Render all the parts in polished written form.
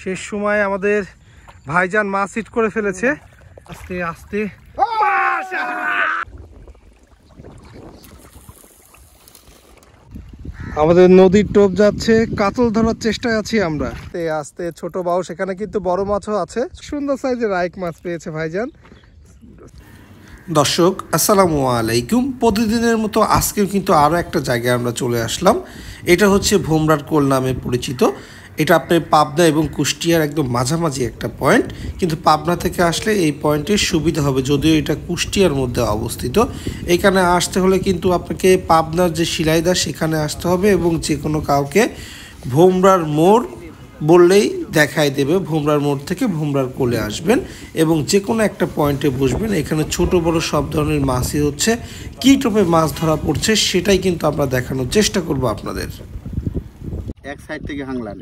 শেষ সময় আমাদের ভাইজান মাছ হিট করে ফেলেছে। আস্তে আস্তে আমাদের নদীর টোপ যাচ্ছে, কাতল ধরার চেষ্টায় আছি আমরা। আস্তে আস্তে ছোট বাউস, এখানে কিন্তু বড় মাছও আছে। সুন্দর সাইজের রাইক মাছ পেয়েছে ভাইজান। দর্শক আসসালামু আলাইকুম। প্রতিদিনের মতো আজকেও কিন্তু আরও একটা জায়গায় আমরা চলে আসলাম। এটা হচ্ছে ভোমরার কোল নামে পরিচিত। এটা আপনার পাবনা এবং কুষ্টিয়ার একদম মাঝামাঝি একটা পয়েন্ট, কিন্তু পাবনা থেকে আসলে এই পয়েন্টের সুবিধা হবে, যদিও এটা কুষ্টিয়ার মধ্যে অবস্থিত। এখানে আসতে হলে কিন্তু আপনাকে পাবনার যে শিলাইদা সেখানে আসতে হবে, এবং যে কোনো কাউকে ভোমরার মোড় বললেই দেখাই দেবে। ভোমরার মোড় থেকে ভোমরার কোলে আসবেন এবং যে কোনো একটা পয়েন্টে বসবেন। এখানে ছোট বড় সব ধরনের মাছই হচ্ছে। কী টোপে মাছ ধরা পড়ছে সেটাই কিন্তু আমরা দেখানোর চেষ্টা করব আপনাদের। এক সাইড থেকে হাংলান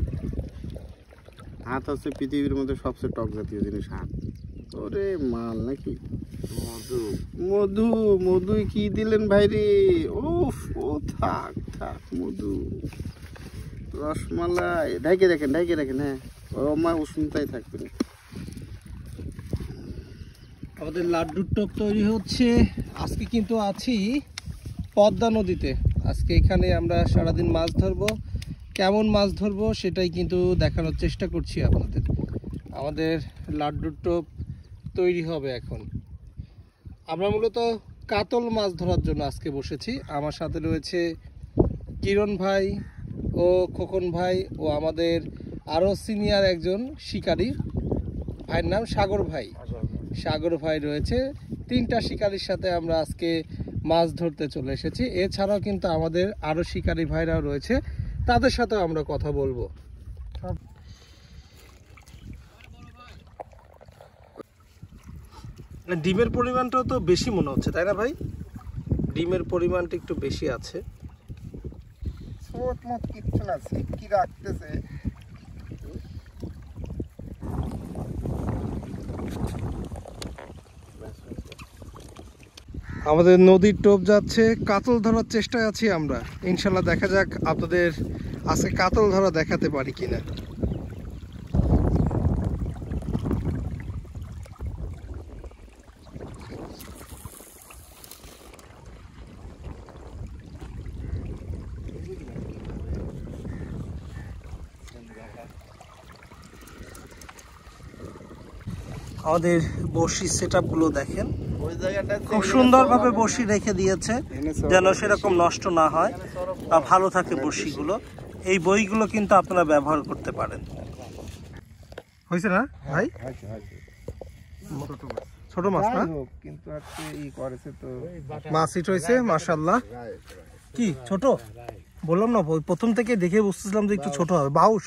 হাত হচ্ছে পৃথিবীর মধ্যে সবচেয়ে টক জাতীয় জিনিস হাত। ওরে মাল নাকি মধু মধু মধু কি দিলেন ভাইরে? ওফ, ও থাক থাক মধু রসমালাই ঢাইকে দেখেন হ্যাঁ, ও মা উষ্ণতাই থাকবে। আমাদের লাড্ডুর টোপ তৈরি হচ্ছে। আজকে কিন্তু আছি পদ্মা নদীতে। আজকে এখানে আমরা সারাদিন মাছ ধরবো। কেমন মাছ ধরবো সেটাই কিন্তু দেখানোর চেষ্টা করছি আপনাদের। আমাদের লাড্ডুর টোপ তৈরি হবে এখন। আমরা মূলত কাতল মাছ ধরার জন্য আজকে বসেছি। আমার সাথে রয়েছে কিরণ ভাই ও খোকন ভাই ও আমাদের আরও সিনিয়র একজন শিকারী ভাইয়ের নাম সাগর ভাই রয়েছে। তিনটা শিকারীর সাথে আমরা আজকে মাছ ধরতে চলে এসেছি। এছাড়াও কিন্তু আমাদের আরও শিকারী ভাইরাও রয়েছে, তাদের সাথেও আমরা কথা বলবো। ডিমের পরিমাণটাও তো বেশি মনে হচ্ছে, তাই না ভাই? ডিমের পরিমাণটা একটু বেশি আছে। কিচ্ছু না, কি রাখতেছে। আমাদের নদীর টোপ যাচ্ছে, কাতল ধরার চেষ্টায় আছি আমরা। ইনশাল্লাহ দেখা যাক আপনাদের আজকে কাতল ধরা দেখাতে পারি কিনা। আমাদের বড়শি সেটআপ গুলো দেখেন, খুব সুন্দরভাবে বড়শি রেখে দিয়েছে যেন সেরকম নষ্ট না হয় বা ভালো থাকে বড়শিগুলো। এই বইগুলো কিন্তু আপনারা ব্যবহার করতে পারেন। হয়েছে না ভাই? ছোট মাছ না, কিন্তু আজকে ই করেছে তো মাছ হিট হয়েছে মাশাআল্লাহ। কি ছোট বললাম না, প্রথম থেকে দেখে বুঝতেছিলাম যে একটু ছোট হবে। বাউস,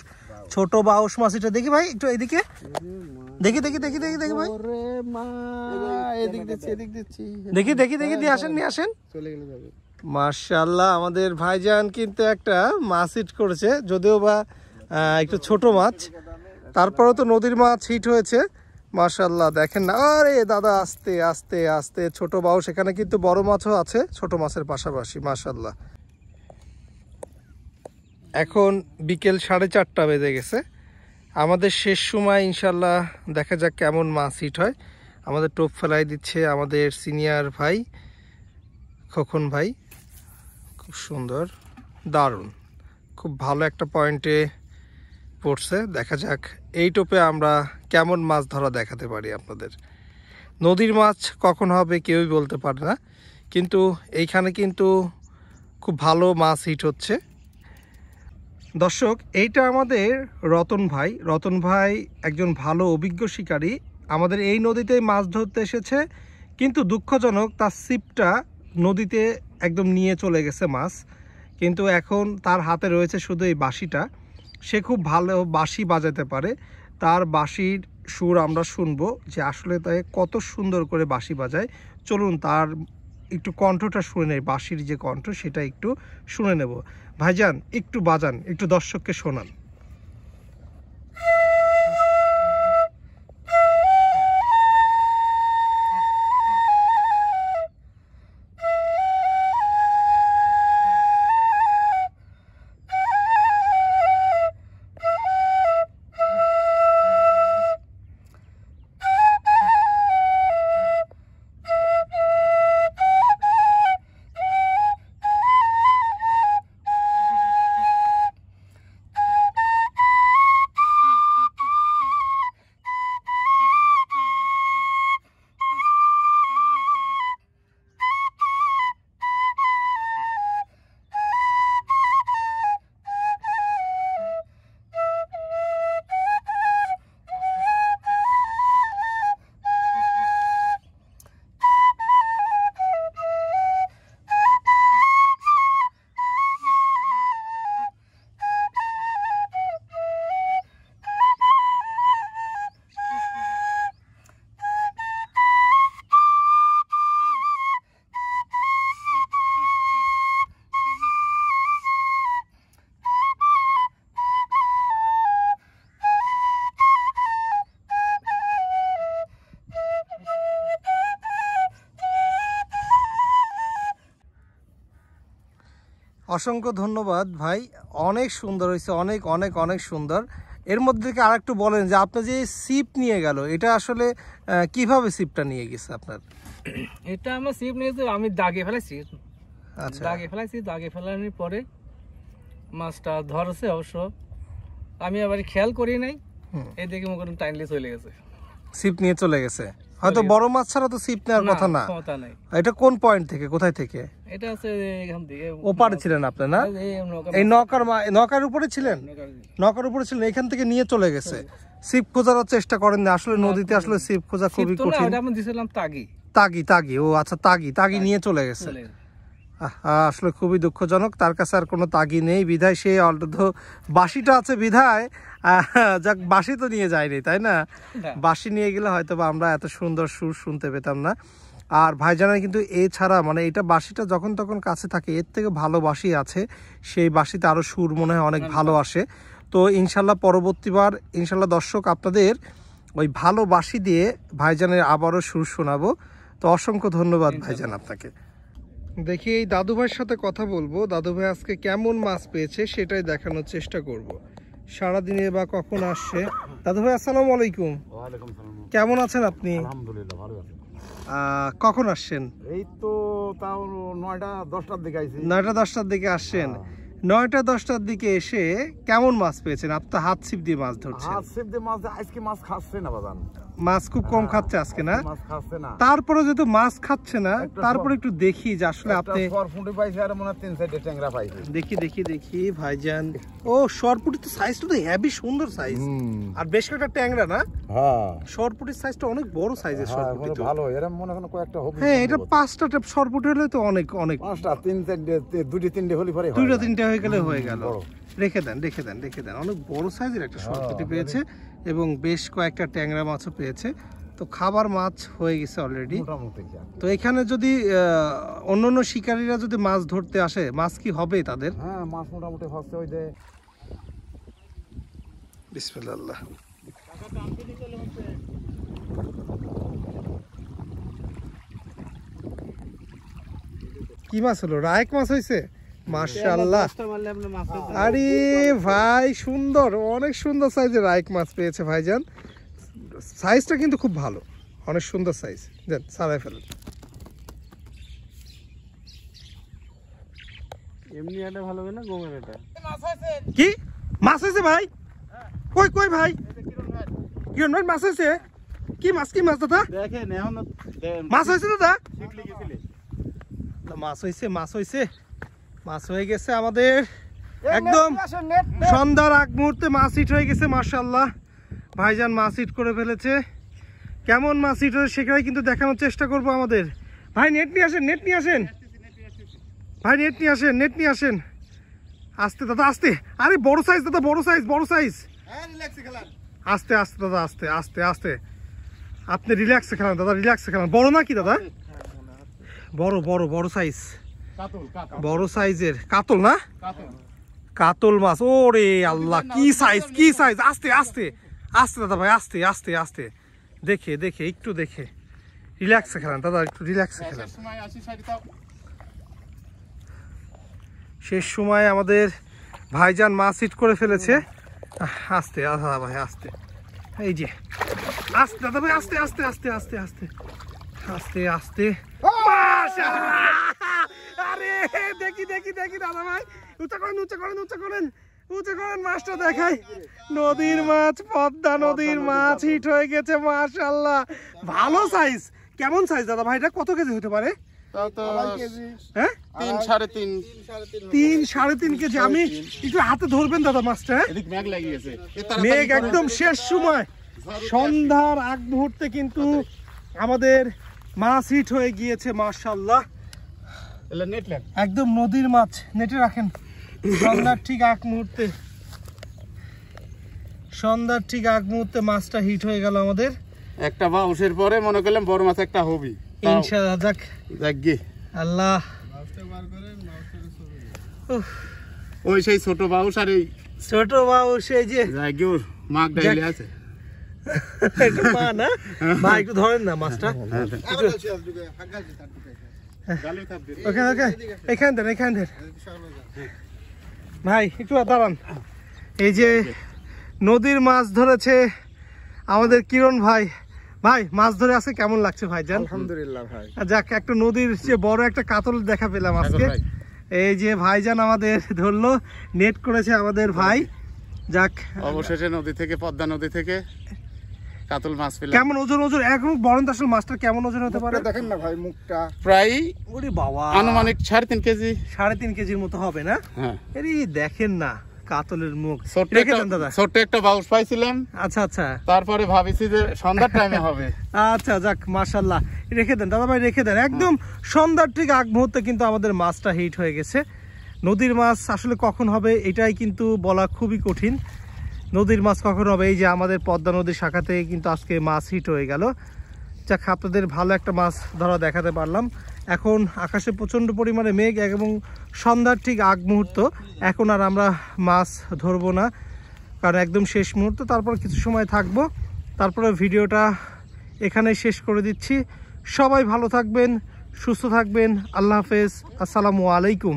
ছোট বাউস মাছ। এটা দেখি ভাই একটু এদিকে দেখি ভাই, দেখি নিয়ে আসেন। মাশাআল্লাহ আমাদের ভাইজান কিন্তু একটা মাছ হিট করেছে, যদিও বা একটু ছোট মাছ, তারপরেও তো নদীর মাছ হিট হয়েছে মাশাআল্লাহ। দেখেন না, আরে দাদা আস্তে আস্তে আস্তে ছোট বাউস। এখানে কিন্তু বড় মাছও আছে ছোট মাছের পাশাপাশি মাশাআল্লাহ। এখন বিকেল 4:30 বেজে গেছে। আমাদের শেষ সময়, ইনশাল্লাহ দেখা যাক কেমন মাছ হিট হয়। আমাদের টোপ ফেলাই দিচ্ছে আমাদের সিনিয়র ভাই খোকন ভাই। খুব সুন্দর, দারুণ, খুব ভালো একটা পয়েন্টে পড়ছে। দেখা যাক এই টোপে আমরা কেমন মাছ ধরা দেখাতে পারি আপনাদের। নদীর মাছ কখন হবে কেউই বলতে পারে না, কিন্তু এইখানে কিন্তু খুব ভালো মাছ হিট হচ্ছে। দর্শক, এইটা আমাদের রতন ভাই একজন ভালো অভিজ্ঞ শিকারী। আমাদের এই নদীতেই মাছ ধরতে এসেছে, কিন্তু দুঃখজনক তার ছিপটা নদীতে একদম নিয়ে চলে গেছে মাছ। কিন্তু এখন তার হাতে রয়েছে শুধু এই বাঁশিটা। সে খুব ভালো বাঁশি বাজাতে পারে। তার বাঁশির সুর আমরা শুনবো যে আসলে তাই কত সুন্দর করে বাঁশি বাজায়। চলুন তার একটু কণ্ঠটা শুনে নেই, বাঁশির যে কণ্ঠ সেটা একটু শুনে নেব। ভাইজান একটু বাজান, একটু দর্শককে শোনান। অসংখ্য ধন্যবাদ ভাই, অনেক সুন্দর হয়েছে, অনেক অনেক অনেক সুন্দর। এর মধ্যে থেকে আর একটু বলেন যে আপনি যে সিপ নিয়ে গেল, এটা আসলে কিভাবে সিপটা নিয়ে গেছে আপনার? এটা আমরা সিপ নিয়েছি, আমি দাগে ফেলেছি। আচ্ছা, দাগে ফেলানোর পরে মাছটা ধরছে। অবশ্য আমি আবার খেয়াল করি নাই, এই দেখে মনে করেন টাইমলি চলে গেছে, সিপ নিয়ে চলে গেছে। হয়তো বড় মাছ ছাড়া তো সিপ নেওয়ার কথা না। ক্ষমতা নাই। এটা কোন পয়েন্ট থেকে, কোথায় থেকে? এটা হচ্ছে এখান থেকে ওপারে ছিলেন আপনি না? এই নৌকার উপরে ছিলেন? নৌকার উপরে ছিলেন, এখান থেকে নিয়ে চলে গেছে। সিপ খোঁজার চেষ্টা করেন না? আসলে নদীতে আসলে সিপ খোঁজা খুবই কঠিন। আমি দিয়েছিলাম তাগি। তাগি, ও আচ্ছা, তাগি নিয়ে চলে গেছে। আসলে খুবই দুঃখজনক, তার কাছে আর কোনো তাগি নেই বিধায় সে অলরেডি বাঁশিটা আছে বিধায় যাক, বাঁশি তো নিয়ে যায়নি, তাই না? বাঁশি নিয়ে গেলে হয়তো বা আমরা এত সুন্দর সুর শুনতে পেতাম না। আর ভাইজানের কিন্তু এছাড়া মানে এটা বাঁশিটা যখন তখন কাছে থাকে, এর থেকে ভালো বাঁশি আছে, সেই বাঁশিতে আরও সুর মনে হয় অনেক ভালো আসে। তো ইনশাল্লাহ পরবর্তীবার ইনশাল্লাহ দর্শক আপনাদের ওই ভালো বাঁশি দিয়ে ভাইজানের আবারও সুর শোনাবো। তো অসংখ্য ধন্যবাদ ভাইজান আপনাকে। দেখি এই দাদু ভাইয়ের সাথে কথা বলবো, দাদু ভাই আজকে কেমন মাছ পেয়েছে সেটাই দেখানোর চেষ্টা করব। সারাদিনে বা কখন আসছে। দাদু ভাই আসসালামু আলাইকুম। ওয়ালাইকুম সালাম। কেমন আছেন আপনি? আলহামদুলিল্লাহ ভালো আছি। কখন আসছেন? এই তো তাও 9টা 10টার দিকে আইছি। 9টা 10টার দিকে আসছেন। 9টা 10টার দিকে এসে কেমন মাছ পেয়েছেন? আপনি তো হাত ছিপ দিয়ে মাছ ধরছেন। হাত ছিপ দিয়ে মাছ, আজকে মাছ খাচ্ছে না বাজান। মাছ খুব কম খাচ্ছে আজকে না? মাছ খাচ্ছে না। তারপরে যেহেতু মাছ খাচ্ছে না, তারপরে একটু দেখি যে আসলে আপনি সরপুঁটি পাইছে আর মনে হয় 3-4টে ট্যাংরা পাইছে। দেখি ভাইজান। ও সরপুটি তো সাইজটা তো হেভি সুন্দর সাইজ, আর বেশ কয়েকটা ট্যাংরা না? হ্যাঁ, সরপুটির সাইজটা অনেক বড় সাইজের সরপুটি তো। ভালো, এরকম মনে হয় কয়েকটা হবে। হ্যাঁ, এটা 5টা সরপুটি হলে তো অনেক অনেক। 5টা 3-4টে 2-3টে হলি পরে 2-3টে হয়ে গেলে হয়ে গেল। রেখে দেন। অনেক বড় সাইজের একটা সরপুটি পেয়েছে এবং বেশ কয়েকটা ট্যাংরা মাছও পেয়েছে। তো খাবার মাছ হয়ে গেছে অলরেডি। তো এখানে যদি অন্যান্য শিকারীরা যদি মাছ ধরতে আসে, মাছ কি হবে তাদের? হ্যাঁ, মাছ মোটামুটি হচ্ছে। ওই যে বিসমিল্লাহ। কি মাছ হলো? রায়ক মাছ হয়েছে, মাশাআল্লাহ। আরে ভাই সুন্দর, অনেক সুন্দর সাইজের রায়ক মাছ পেয়েছে ভাইজান। সাইজটা কিন্তু খুব ভালো, অনেক সুন্দর সাইজ। দেন সারাই ফেলেন। এমনি এটা ভালো হবে না, গোমের এটা কি মাছ হয়েছে ভাই? কই ভাই? কিরণ ভাই মাছ হয়েছে? কি মাছ দাদা? দেখেন এখন মাছ হয়েছে দাদা? শিখলি গেছিলে। মাছ হয়ে গেছে আমাদের। একদম সন্ধ্যার আগ মুহূর্তে মাছ হিট হয়ে গেছে, মাশাআল্লাহ। ভাইজান মাছ হিট করে ফেলেছে। কেমন মাছ হিট হয়েছে সেখানে কিন্তু দেখানোর চেষ্টা করব আমাদের। ভাই নেট নিয়ে আসেন। ভাই নেট নিয়ে আসেন। আস্তে দাদা, আস্তে। আরে বড় সাইজ দাদা, বড় সাইজ। আস্তে দাদা, আস্তে। আপনি রিল্যাক্সে খেলান দাদা, বড় না কি দাদা? বড় সাইজ, বড় সাইজের কাতল না? কাতল মাছ। ওরে আল্লাহ, কি সাইজ। আস্তে দাদা ভাই, আস্তে। দেখে একটু রিল্যাক্সে খেলান দাদা, একটু রিল্যাক্সে খেলান। শেষ সময় আমাদের ভাইজান মাছ হিট করে ফেলেছে। আস্তে দাদা ভাই, আস্তে। এই যে আস্তে দাদা ভাই, আস্তে। আরে দেখি দাদা ভাই, উঁচা করেন মাছটা দেখাই। নদীর মাছ, পদ্মা নদীর মাছ হিট হয়ে গেছে, মাশাআল্লাহ। ভালো সাইজ। কেমন সাইজ দাদা ভাই? এটা কত কেজি হতে পারে? হ্যাঁ, 3-3.5 কেজি। আমি একটু হাতে ধরবেন দাদা মাছটা। মেঘ একদম শেষ সময়, সন্ধ্যার আগ মুহূর্তে কিন্তু আমাদের মাছ হিট হয়ে গিয়েছে, মাশাআল্লাহ। একদম নদীর মাছ, নেটে রাখেন। সন্ধ্যার ঠিক আগ মুহূর্তে মাছটা হিট হয়ে গেল আমাদের। একটা বাউসের পরে মনে করলাম বড় মাছ একটা হবি, ইনশাআল্লাহ। যাক গে আল্লাহ। ওই সেই ছোট বাউস আর এই ছোট বাউস, এই যে মাগ ডাইলে আছে। মা না ভাই, একটু ধরেন না মাছটা। ওকে ওকে এখান দেন এখান দেন ভাই একটু দাঁড়ান। এই যে নদীর মাছ ধরেছে আমাদের কিরণ ভাই, ভাই মাছ ধরে আজকে কেমন লাগছে ভাইজান? আলহামদুলিল্লাহ ভাই। যাক একটা নদীর যে বড় একটা কাতল দেখা পেলাম আজকে। এই যে ভাইজান আমাদের ধরলো, নেট করেছে আমাদের ভাই। যাক অবশেষে নদী থেকে, পদ্মা নদী থেকে কাতল মাছ পেলাম। কেমন ওজন ওজন এখন বলেন তো আসলে মাছটা কেমন ওজন হতে পারে? দেখেন না ভাই মুখটা, প্রায় ওরে বাবা আনুমানিক 3.5 কেজি। 3.5 কেজির মতো হবে না? হ্যাঁ, এই দেখেন না কাতলের মুখ। ছোট্ট রেখে দেন দাদা। ছোট্ট একটা বাউস পাইছিলাম, আচ্ছা আচ্ছা তারপরে ভাবিছি যে সন্ধ্যার টাইমে হবে। আচ্ছা যাক মাশাআল্লাহ, রেখে দেন দাদা ভাই, রেখে দেন। একদম সন্ধ্যার ঠিক আগ মুহূর্তে কিন্তু আমাদের মাছটা হিট হয়ে গেছে। নদীর মাছ আসলে কখন হবে এটাই কিন্তু বলা খুবই কঠিন। নদীর মাছ কখন হবে? এই যে আমাদের পদ্মা নদীর শাখা থেকে কিন্তু আজকে মাছ হিট হয়ে গেল। যাক আপনাদের ভালো একটা মাছ ধরা দেখাতে পারলাম। এখন আকাশে প্রচণ্ড পরিমাণে মেঘ এবং সন্ধ্যার ঠিক আগ মুহূর্ত, এখন আর আমরা মাছ ধরবো না, কারণ একদম শেষ মুহূর্ত। তারপর কিছু সময় থাকবো, তারপরে ভিডিওটা এখানে শেষ করে দিচ্ছি। সবাই ভালো থাকবেন, সুস্থ থাকবেন। আল্লাহ হাফেজ, আসসালামু আলাইকুম।